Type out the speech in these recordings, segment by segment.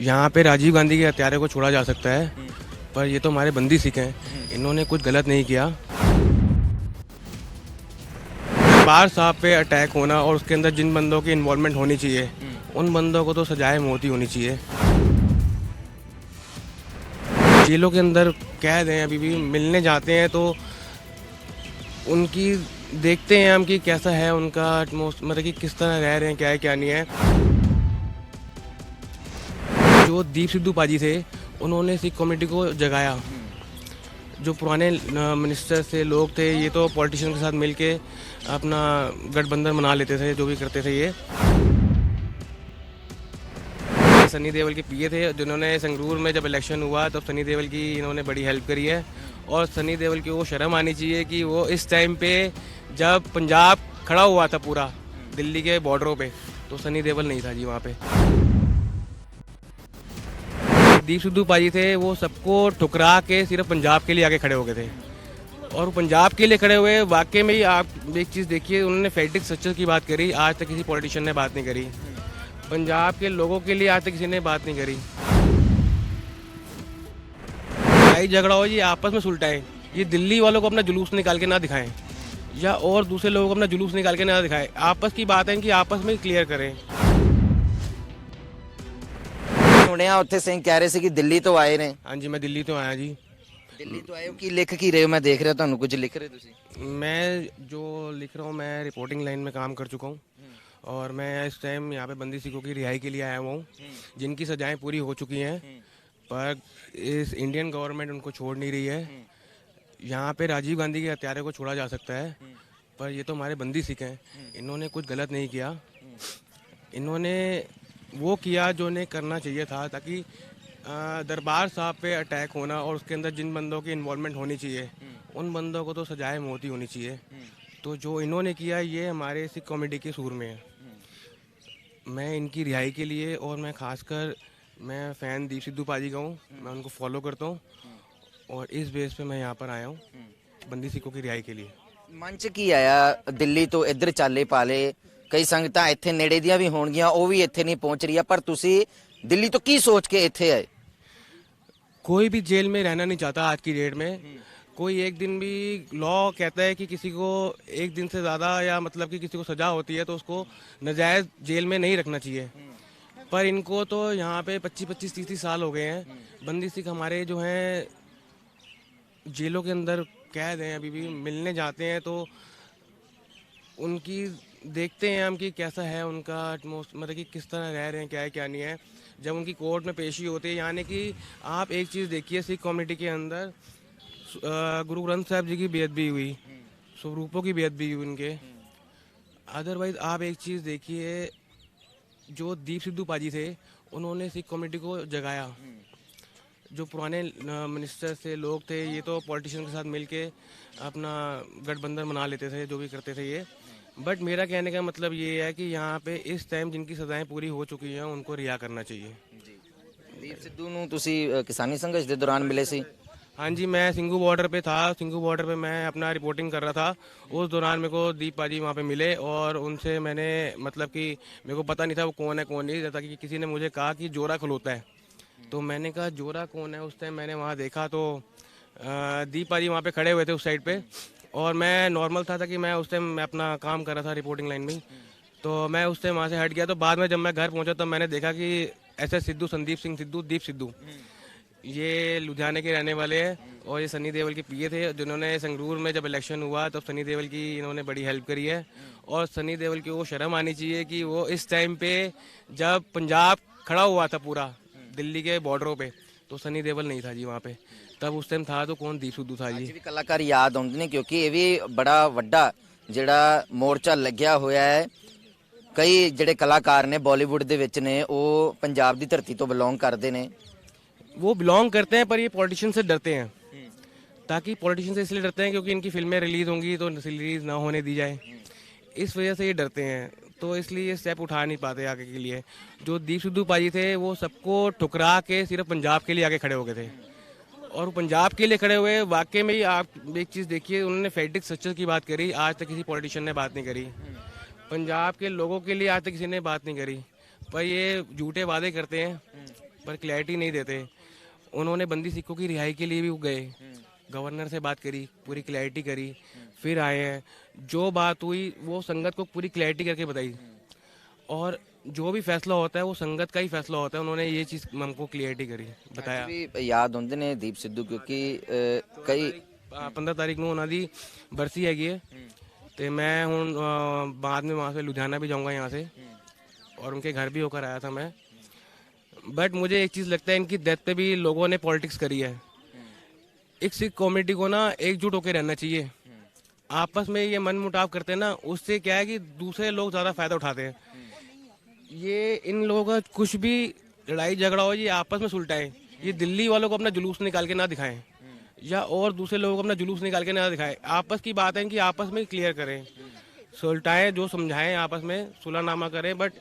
यहाँ पे राजीव गांधी के हत्यारे को छोड़ा जा सकता है, पर ये तो हमारे बंदी सिख हैं। इन्होंने कुछ गलत नहीं किया। बार साहब पे अटैक होना और उसके अंदर जिन बंदों की इन्वॉल्वमेंट होनी चाहिए, उन बंदों को तो सजाए मौत ही होनी चाहिए। जेलों के अंदर कैद हैं, अभी भी मिलने जाते हैं तो उनकी देखते हैं हम कि कैसा है उनका एटमोस्ट, मतलब कि किस तरह रह रहे हैं, क्या है क्या नहीं है। जो दीप सिद्धू पाजी थे, उन्होंने सिख कम्युनिटी को जगाया। जो पुराने मिनिस्टर से लोग थे, ये तो पॉलिटिशियन के साथ मिलके अपना गठबंधन बना लेते थे, जो भी करते थे। ये सनी देओल के पीए थे, जिन्होंने संगरूर में जब इलेक्शन हुआ तब सनी देओल की इन्होंने बड़ी हेल्प करी है। और सनी देओल की वो शर्म आनी चाहिए कि वो इस टाइम पे जब पंजाब खड़ा हुआ था पूरा दिल्ली के बॉर्डरों पे, तो सनी देओल नहीं था जी वहाँ पे। दीप सिद्धू पाजी थे, वो सबको ठुकरा के सिर्फ पंजाब के लिए आगे खड़े हो गए थे। और वो पंजाब के लिए खड़े हुए, वाकई में ही आप एक चीज़ देखिए, उन्होंने फेडिक स्ट्रक्चर की बात करी, आज तक किसी पॉलिटिशियन ने बात नहीं करी। पंजाब के लोगों के लिए आज तक किसी ने बात नहीं करी। लड़ाई झगड़ा हो, ये आपस में सुलटाएं। ये दिल्ली वालों को अपना जुलूस निकाल के ना दिखाएं, या और दूसरे लोगों को अपना जुलूस निकाल के ना दिखाएं। आपस की बात है कि आपस में क्लियर करें। ਸੁਣਿਆ ਉੱਥੇ ਸਿੰਘ ਕਹਿ ਰਹੇ ਸੀ ਕਿ ਦਿੱਲੀ ਤੋਂ ਆਏ ਨੇ। हाँ जी, मैं दिल्ली तो आया जी। ਦਿੱਲੀ ਤੋਂ ਆਏ ਹੋ, ਕੀ ਲਿਖ ਕੀ ਰਹੇ ਹੋ? ਮੈਂ ਦੇਖ ਰਿਹਾ ਤੁਹਾਨੂੰ ਕੁਝ ਲਿਖ ਰਹੇ ਤੁਸੀਂ। मैं जो लिख रहा हूँ, मैं रिपोर्टिंग लाइन में काम कर चुका हूँ और मैं इस टाइम यहाँ पे बंदी सिखों की रिहाई के लिए आया हुआ हूँ, जिनकी सजाएं पूरी हो चुकी हैं, पर इस इंडियन गवर्नमेंट उनको छोड़ नहीं रही है। यहाँ पे राजीव गांधी के हत्यारे को छोड़ा जा सकता है, पर ये तो हमारे बंदी सिख हैं। इन्होंने कुछ गलत नहीं किया। इन्होंने वो किया जो उन्हें करना चाहिए था, ताकि दरबार साहब पे अटैक होना और उसके अंदर जिन बंदों की इन्वॉल्वमेंट होनी चाहिए, उन बंदों को तो सजाए मौत ही होनी चाहिए। तो जो इन्होंने किया, ये हमारे सिख कम्युनिटी के सूर में है। मैं इनकी रिहाई के लिए, और मैं खासकर मैं फ़ैन दीप सिद्धू पाजी का हूँ, मैं उनको फॉलो करता हूँ और इस बेस पे मैं यहाँ पर आया हूँ बंदी सिखों की रिहाई के लिए। ਮਨ 'ਚ ਕੀ ਆਇਆ ਦਿੱਲੀ ਤੋਂ ਇੱਧਰ ਚਾਲੇ ਪਾ ਲਏ? ਕਈ ਸੰਗਤਾਂ ਇੱਥੇ ਨੇੜੇ ਦੀਆਂ ਵੀ ਹੋਣਗੀਆਂ, ਉਹ ਵੀ ਇੱਥੇ ਨਹੀਂ ਪਹੁੰਚ ਰਹੀਆਂ, ਪਰ ਤੁਸੀਂ ਦਿੱਲੀ ਤੋਂ ਕੀ ਸੋਚ ਕੇ ਇੱਥੇ ਆਏ? कोई भी जेल में रहना नहीं चाहता आज की डेट में। कोई एक दिन भी, लॉ कहता है कि किसी को एक दिन से ज़्यादा, या मतलब कि किसी को सज़ा होती है तो उसको नाजायज़ जेल में नहीं रखना चाहिए। पर इनको तो यहाँ पे 25-25, 30-30 साल हो गए हैं। बंदी सिख हमारे जो हैं जेलों के अंदर कैद हैं, अभी भी मिलने जाते हैं तो उनकी देखते हैं हम कि कैसा है उनका एटमोस्ट, मतलब कि किस तरह रह रहे हैं, क्या है क्या नहीं है। जब उनकी कोर्ट में पेशी होती है, यानी कि आप एक चीज़ देखिए, सिख कम्युनिटी के अंदर गुरु ग्रंथ साहब जी की बेअदबी हुई, स्वरूपों की बेअदबी हुई उनके। अदरवाइज आप एक चीज़ देखिए, जो दीप सिद्धू पाजी थे, उन्होंने सिख कम्युनिटी को जगाया। जो पुराने मिनिस्टर से लोग थे, ये तो पॉलिटिशियन के साथ मिलके अपना गठबंधन बना लेते थे, जो भी करते थे ये। बट मेरा कहने का मतलब ये है कि यहाँ पे इस टाइम जिनकी सजाएं पूरी हो चुकी हैं, उनको रिहा करना चाहिए। ਦੀਪ ਸਿੱਧੂ ਨੂੰ ਤੁਸੀਂ ਕਿਸਾਨੀ ਸੰਘਰष ਦੇ ਦੌਰਾਨ ਮਿਲੇ ਸੀ? हाँ जी, मैं सिंघू बॉर्डर पे था। सिंघू बॉर्डर पे मैं अपना रिपोर्टिंग कर रहा था। उस दौरान मेरे को दीप पाजी वहाँ पे मिले और उनसे मैंने, मतलब कि मेरे को पता नहीं था वो कौन है कौन नहीं, जैसा कि किसी ने मुझे कहा कि जोरा खलोता है, तो मैंने कहा जोरा कौन है। उस टाइम मैंने वहाँ देखा तो दीप पाजी वहाँ पे खड़े हुए थे उस साइड पे, और मैं नॉर्मल था कि मैं उस टाइम मैं अपना काम कर रहा था रिपोर्टिंग लाइन में ही। तो मैं उस टाइम वहाँ से हट गया। तो बाद में जब मैं घर पहुँचा तब मैंने देखा कि ऐसे सिद्धू, संदीप सिंह सिद्धू, दीप सिद्धू, ये लुधियाने के रहने वाले हैं और ये सनी देओल के पीए थे, जिन्होंने संगरूर में जब इलेक्शन हुआ तब सनी देओल की इन्होंने बड़ी हेल्प करी है। और सनी देओल की वो शर्म आनी चाहिए कि वो इस टाइम पे जब पंजाब खड़ा हुआ था पूरा दिल्ली के बॉर्डरों पे, तो सनी देओल नहीं था जी वहाँ पे। तब उस टाइम था तो कौन, दीप सिद्धू था ਅੱਜ जी। ਵੀ ਕਲਾਕਾਰ ਯਾਦ ਆਉਂਦੇ ਨੇ, ਕਿਉਂਕਿ ਇਹ ਵੀ ਬੜਾ ਵੱਡਾ ਜਿਹੜਾ ਮੋਰਚਾ ਲੱਗਿਆ ਹੋਇਆ ਹੈ। ਕਈ ਜਿਹੜੇ ਕਲਾਕਾਰ ਨੇ ਬਾਲੀਵੁੱਡ ਦੇ ਵਿੱਚ ਨੇ, ਉਹ ਪੰਜਾਬ ਦੀ ਧਰਤੀ ਤੋਂ ਬਿਲੋਂਗ ਕਰਦੇ ਨੇ। वो बिलोंग करते हैं, पर ये पॉलिटिशियन से डरते हैं। ताकि पॉलिटिशियन से इसलिए डरते हैं क्योंकि इनकी फिल्में रिलीज होंगी तो रिलीज ना होने दी जाए, इस वजह से ये डरते हैं। तो इसलिए ये स्टेप उठा नहीं पाते आगे के लिए। जो दीप सिद्धू पाजी थे, वो सबको ठुकरा के सिर्फ पंजाब के लिए आगे खड़े हो गए थे, और वो पंजाब के लिए खड़े हुए, वाकई में ही आप एक चीज़ देखिए, उन्होंने फेडिक स्ट्रक्चर की बात करी, आज तक किसी पॉलिटिशियन ने बात नहीं करी। पंजाब के लोगों के लिए आज तक किसी ने बात नहीं करी, पर ये झूठे वादे करते हैं पर क्लैरिटी नहीं देते। उन्होंने बंदी सिखों की रिहाई के लिए भी गए, गवर्नर से बात करी, पूरी क्लैरिटी करी, फिर आए हैं। जो बात हुई वो संगत को पूरी क्लैरिटी करके बताई, और जो भी फैसला होता है वो संगत का ही फैसला होता है। उन्होंने ये चीज़ हमको क्लियरिटी करी, बताया। ਵੀ ਯਾਦ ਹੁੰਦੇ ਨੇ ਦੀਪ ਸਿੱਧੂ ਕਿਉਂਕਿ ਕਈ 15 तारीख ਨੂੰ ਉਹਨਾਂ ਦੀ बरसी हैगी है, तो मैं हूँ बाद में वहाँ से लुधियाना भी जाऊँगा यहाँ से, और उनके घर भी होकर आया था मैं। बट मुझे एक चीज़ लगता है, इनकी डेथ पे भी लोगों ने पॉलिटिक्स करी है। एक सिख कम्युनिटी को ना एकजुट होकर रहना चाहिए। आपस में ये मन मुटाव करते हैं ना, उससे क्या है कि दूसरे लोग ज़्यादा फायदा उठाते हैं। ये इन लोगों का कुछ भी लड़ाई झगड़ा हो, ये आपस में सुलटाएं। ये दिल्ली वालों को अपना जुलूस निकाल के ना दिखाएं, या और दूसरे लोगों को अपना जुलूस निकाल के ना दिखाएं। आपस की बात है कि आपस में क्लियर करें, सुलटाएं, जो समझाएं आपस में सुलहनामा करें, बट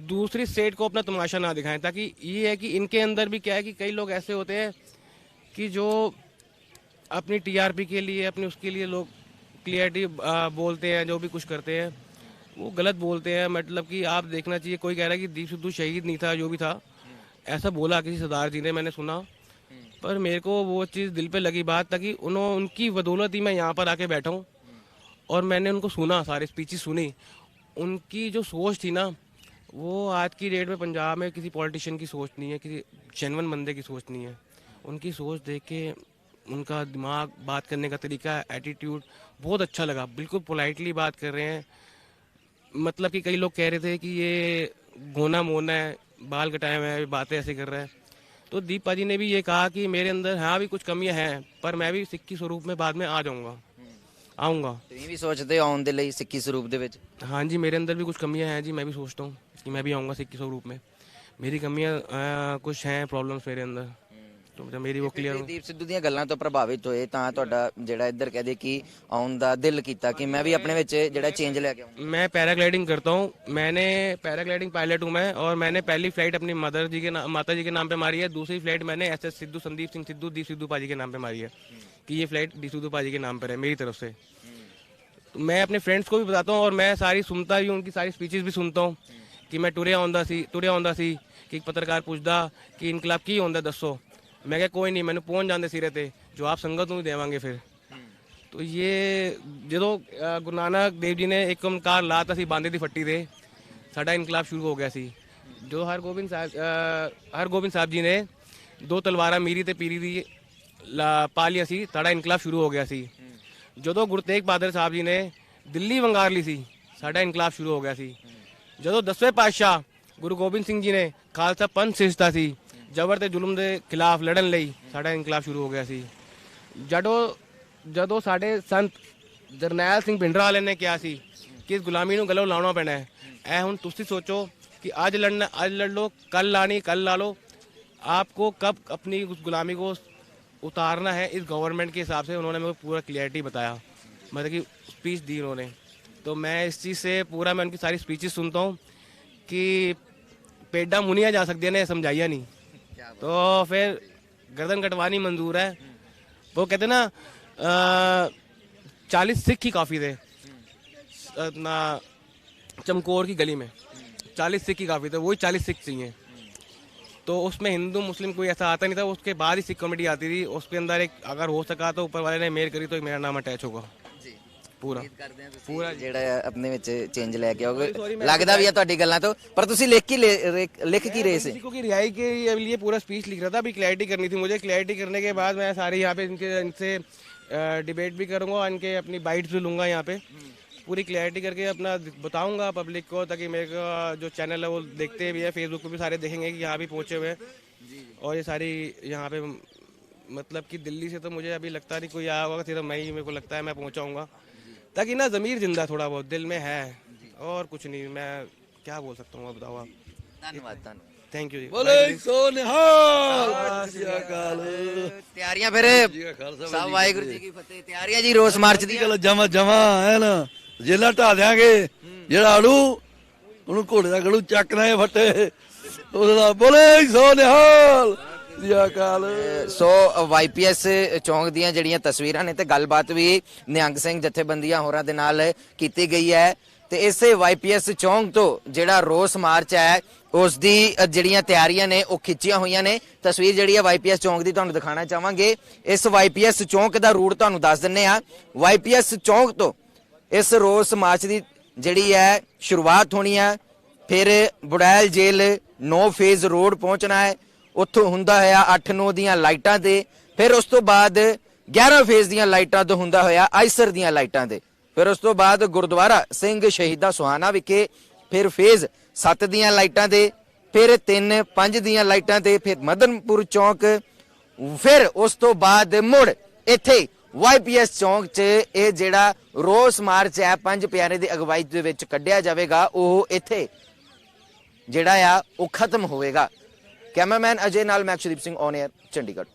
दूसरी स्टेट को अपना तमाशा ना दिखाएं। ताकि ये है कि इनके अंदर भी क्या है कि कई लोग ऐसे होते हैं कि जो अपनी टीआरपी के लिए, अपने उसके लिए लोग क्लियरिटी बोलते हैं, जो भी कुछ करते हैं वो गलत बोलते हैं। मतलब कि आप देखना चाहिए, कोई कह रहा है कि दीप सिद्धू शहीद नहीं था, जो भी था, ऐसा बोला किसी सरदार जी ने, मैंने सुना। पर मेरे को वो चीज़ दिल पे लगी बात, ताकि उनकी बदौलत ही मैं यहाँ पर आके बैठा हूँ, और मैंने उनको सुना, सारे स्पीचेस सुनी। उनकी जो सोच थी ना, वो आज की डेट में पंजाब में किसी पॉलिटिशियन की सोच नहीं है, किसी जेन्युइन बंदे की सोच नहीं है। उनकी सोच देख के, उनका दिमाग, बात करने का तरीका, एटीट्यूड बहुत अच्छा लगा। बिल्कुल पोलाइटली बात कर रहे हैं। मतलब कि कई लोग कह रहे थे कि ये गोना मोना है, बाल कटाए हुए हैं, बातें ऐसे कर रहा है। तो दीप पाजी ने भी ये कहा कि मेरे अंदर हाँ भी कुछ कमियां हैं, पर मैं भी सिक्की स्वरूप में बाद में आ जाऊंगा, आऊँगा। ਤੁਸੀਂ ਵੀ ਸੋਚਦੇ ਹੋ ਆਉਣ ਦੇ ਲਈ ਸਿੱਖੀ ਸਰੂਪ ਦੇ ਵਿੱਚ? हाँ जी, मेरे अंदर भी कुछ कमियां हैं जी। मैं भी सोचता हूँ कि मैं भी आऊँगा सिक्की स्वरूप में। मेरी कमियां कुछ हैं, प्रॉब्लम्स मेरे अंदर, तो जब मेरी वो क्लियर हो। ਦੀਪ ਸਿੱਧੂ ਦੀਆਂ ਗੱਲਾਂ ਤੋਂ ਪ੍ਰਭਾਵਿਤ ਹੋਏ ਤਾਂ ਤੁਹਾਡਾ ਜਿਹੜਾ ਇੱਧਰ ਕਹਦੇ ਕਿ ਆਉਣ ਦਾ ਦਿਲ ਕੀਤਾ ਕਿ ਮੈਂ ਵੀ ਆਪਣੇ ਵਿੱਚ ਜਿਹੜਾ ਚੇਂਜ ਲੈ ਕੇ ਆऊं? मैं पैराग्लाइडिंग करता हूँ, मैंने पैराग्लाइडिंग पायलट हूँ मैं, और मैंने पहली फ्लाइट अपनी माता जी के नाम पे मारी है। दूसरी फ्लाइट मैंने SS सिद्धू, संदीप सिंह सिद्धू, दीप सिद्धू पाजी के नाम पे मारी है, कि ये फ्लाइट दीप सिद्धू पाजी के नाम पर है मेरी तरफ से। तो मैं अपने फ्रेंड्स को भी बताता हूँ, और मैं सारी सुनता भी हूँ, उनकी सारी स्पीचेस भी सुनता हूँ कि मैं टुरिया आਉਂਦਾ ਸੀ कि एक पत्रकार पूछता कि इनकलाब की होंदा दसो, मैं क्या कोई नहीं, मैंने पहुँच जाते सिरे ते, जो आप संगत ਨੂੰ देवांगे फिर। तो ये ਜਦੋਂ ਗੁਰੂ ਨਾਨਕ ਦੇਵ ਜੀ ਨੇ ਇੱਕ ਓਮਕਾਰ ਲਾਤਾ ਸੀ ਬਾਂਦੇ ਦੀ ਫੱਟੀ ਤੇ, ਸਾਡਾ ਇਨਕਲਾਬ ਸ਼ੁਰੂ ਹੋ ਗਿਆ ਸੀ। ਜੋ ਹਰਗੋਬਿੰਦ ਸਾਹਿਬ ਜੀ ਨੇ 2 ਤਲਵਾਰਾਂ ਮੀਰੀ ਤੇ ਪੀਰੀ ਦੀ ਪਾ ਲਿਆ ਸੀ, ਸਾਡਾ ਇਨਕਲਾਬ ਸ਼ੁਰੂ ਹੋ ਗਿਆ ਸੀ। ਜਦੋਂ ਗੁਰੂ ਤੇਗ ਬਹਾਦਰ ਸਾਹਿਬ ਜੀ ਨੇ ਦਿੱਲੀ ਵੰਗਾਰ ਲਈ ਸੀ, ਸਾਡਾ ਇਨਕਲਾਬ ਸ਼ੁਰੂ ਹੋ ਗਿਆ ਸੀ। ਜਦੋਂ 10ਵੇਂ ਪਾਤਸ਼ਾਹ ਗੁਰੂ ਗੋਬਿੰਦ ਸਿੰਘ ਜੀ ਨੇ ਖਾਲਸਾ ਪੰਥ ਸਿਰਜਤਾ ਸੀ, ਜ਼ਬਰ ਤੇ ਜ਼ੁਲਮ ਦੇ ਖਿਲਾਫ ਲੜਨ ਲਈ, ਸਾਡਾ ਇਨਕਲਾਬ ਸ਼ੁਰੂ ਹੋ ਗਿਆ ਸੀ। ਜਦੋਂ ਸਾਡੇ ਸੰਤ ਜਰਨੈਲ ਸਿੰਘ ਭਿੰਡਰਾਂਵਾਲੇ ਨੇ ਕਿਹਾ ਸੀ ਕਿ ਇਸ ਗੁਲਾਮੀ ਨੂੰ ਗਲੋਂ ਲਾਉਣਾ ਪੈਣਾ ਹੈ, ਇਹ ਹੁਣ ਤੁਸੀਂ ਸੋਚੋ कि आज लड़ना, आज लड़ लो, कल लानी कल ला लो। आपको कब अपनी उस गुलामी को उतारना है, इस गवर्नमेंट के हिसाब से उन्होंने मेरे को पूरा क्लियरिटी बताया, मतलब कि स्पीच दी उन्होंने। तो मैं इस चीज़ से पूरा, मैं उनकी सारी स्पीचेस सुनता हूँ कि पेडा मुनिया जा सकती है ने समझाइया नहीं, तो फिर गर्दन कटवानी मंजूर है। वो कहते ना 40 सिख ही काफ़ी थे ना, चमकौर की गली में 40 सिख ही काफ़ी थे, वही 40 सिख चाहिए। तो उसमें हिंदू मुस्लिम कोई ऐसा आता नहीं था, उसके बाद ही सिख कमेटी आती थी। उसके अंदर एक अगर हो सका तो ऊपर वाले ने मेहर करी तो एक मेरा नाम अटैच होगा पूरा ਪੂਰਾ ਜਿਹੜਾ ਆਪਣੇ ਵਿੱਚ ਚੇਂਜ ਲੈ ਕੇ ਆਓਗੇ, ਲੱਗਦਾ ਵੀ ਆ ਤੁਹਾਡੀ ਗੱਲਾਂ ਤੋਂ। ਪਰ ਤੁਸੀਂ ਲਿਖ ਕੀ ਰਹੇ ਸੀ? सिखों की रिहाई के लिए पूरा स्पीच लिख रहा था। अभी क्लैरिटी करनी थी मुझे। क्लैरिटी करने के बाद मैं सारे यहाँ पे इनसे डिबेट भी करूँगा, इनके अपनी बाइट्स भी लूँगा, यहाँ पे पूरी क्लैरिटी करके अपना बताऊँगा पब्लिक को, ताकि मेरे का जो चैनल है वो देखते भी है, फेसबुक पे भी सारे देखेंगे कि यहाँ भी पहुँचे हुए हैं। और ये सारी यहाँ पे मतलब कि दिल्ली से तो मुझे अभी लगता नहीं कोई आया होगा, सिर्फ मैं ही, मेरे को लगता है मैं पहुँचाऊँगा, ताकि ना ज़मीर जिंदा थोड़ा बहुत दिल में है, और कुछ नहीं। मैं क्या बोल सकता हूँ, बताओ आप। ਧੰਨਵਾਦ ਧੰਨਵਾਦ। थैंक यू जी। बोले सो निहाल अकाल। ਤਿਆਰੀਆਂ ਫਿਰ ਸਭ ਵਾਹਿਗੁਰੂ ਜੀ ਕੀ ਫਤਿਹ। ਤਿਆਰੀਆਂ ਜੀ ਰੋਸ ਮਾਰਚ ਦੀ? ਗੱਲ ਜਮਾ ਜਮਾ ਹੈ ਨਾ, ਜੇਲਾ ਢਾ ਦਿਆਂਗੇ। ਜਿਹੜਾ ਆੜੂ ਉਹਨੂੰ ਘੋੜੇ ਦਾ ਗਲੂ ਚੱਕਣਾ ਹੈ ਫੱਟੇ ਉਹਦਾ। ਬੋਲੇ ਸੋ ਨਿਹਾਲ ਅਕਾਲ। ਸੋ YPS ਚੌਂਕ ਦੀਆਂ ਜਿਹੜੀਆਂ ਤਸਵੀਰਾਂ ਨੇ ਤੇ ਗੱਲਬਾਤ ਵੀ ਨਿਹੰਗ ਸਿੰਘ ਜਥੇਬੰਦੀਆਂ ਹੋਰਾਂ ਦੇ ਨਾਲ ਕੀਤੀ ਗਈ ਹੈ। ਤੇ ਇਸੇ ਵਾਈਪੀਐਸ ਚੌਂਕ ਤੋਂ ਜਿਹੜਾ ਰੋਸ ਮਾਰਚ ਹੈ ਉਸ ਦੀ ਜਿਹੜੀਆਂ ਤਿਆਰੀਆਂ ਨੇ ਉਹ ਖਿੱਚੀਆਂ ਹੋਈਆਂ ਨੇ। ਤਸਵੀਰ ਜਿਹੜੀ ਹੈ ਵਾਈਪੀਐਸ ਚੌਂਕ ਦੀ ਤੁਹਾਨੂੰ ਦਿਖਾਣਾ ਚਾਹਾਂਗੇ। ਇਸ ਵਾਈਪੀਐਸ ਚੌਂਕ ਦਾ ਰੂਟ ਤੁਹਾਨੂੰ ਦੱਸ ਦਿੰਨੇ ਆ। ਵਾਈਪੀਐਸ ਚੌਂਕ ਤੋਂ ਇਸ ਰੋਸ ਮਾਰਚ ਦੀ ਜਿਹੜੀ ਹੈ ਸ਼ੁਰੂਆਤ ਹੋਣੀ ਹੈ। ਫਿਰ ਬੁੜੈਲ ਜੇਲ੍ਹ 9 ਫੇਜ਼ ਰੋਡ ਪਹੁੰਚਣਾ ਹੈ। ਉੱਥੋਂ ਹੁੰਦਾ ਹੋਇਆ 8-9 ਦੀਆਂ ਲਾਈਟਾਂ ਤੇ, ਫਿਰ ਉਸ ਤੋਂ ਬਾਅਦ 11 ਫੇਜ਼ ਦੀਆਂ ਲਾਈਟਾਂ ਤੋਂ ਹੁੰਦਾ ਹੋਇਆ ਆਈਸਰ ਦੀਆਂ ਲਾਈਟਾਂ ਤੇ, ਫਿਰ ਉਸ ਤੋਂ ਬਾਅਦ ਗੁਰਦੁਆਰਾ ਸਿੰਘ ਸ਼ਹੀਦਾ ਸੁਹਾਣਾ ਵਿਖੇ, ਫਿਰ ਫੇਜ਼ 7 ਦੀਆਂ ਲਾਈਟਾਂ ਤੇ, ਫਿਰ 3-5 ਦੀਆਂ ਲਾਈਟਾਂ ਤੇ, ਫਿਰ ਮਦਨਪੁਰ ਚੌਂਕ, ਫਿਰ ਉਸ ਤੋਂ ਬਾਅਦ ਮੁੜ ਇੱਥੇ ਵਾਈਪੀਐਸ ਚੌਂਕ 'ਚ ਇਹ ਜਿਹੜਾ ਰੋਸ ਮਾਰਚ ਹੈ ਪੰਜ ਪਿਆਰੇ ਦੀ ਅਗਵਾਈ ਦੇ ਵਿੱਚ ਕੱਢਿਆ ਜਾਵੇਗਾ, ਉਹ ਇੱਥੇ ਜਿਹੜਾ ਆ ਉਹ ਖਤਮ ਹੋਵੇਗਾ। ਕੈਮਰਾਮੈਨ ਅਜੇ ਨਾਲ ਮੈਂ ਅਕਸ਼ਦੀਪ ਸਿੰਘ ਔਨ 에ਅਰ ਚੰਡੀਗੜ੍ਹ।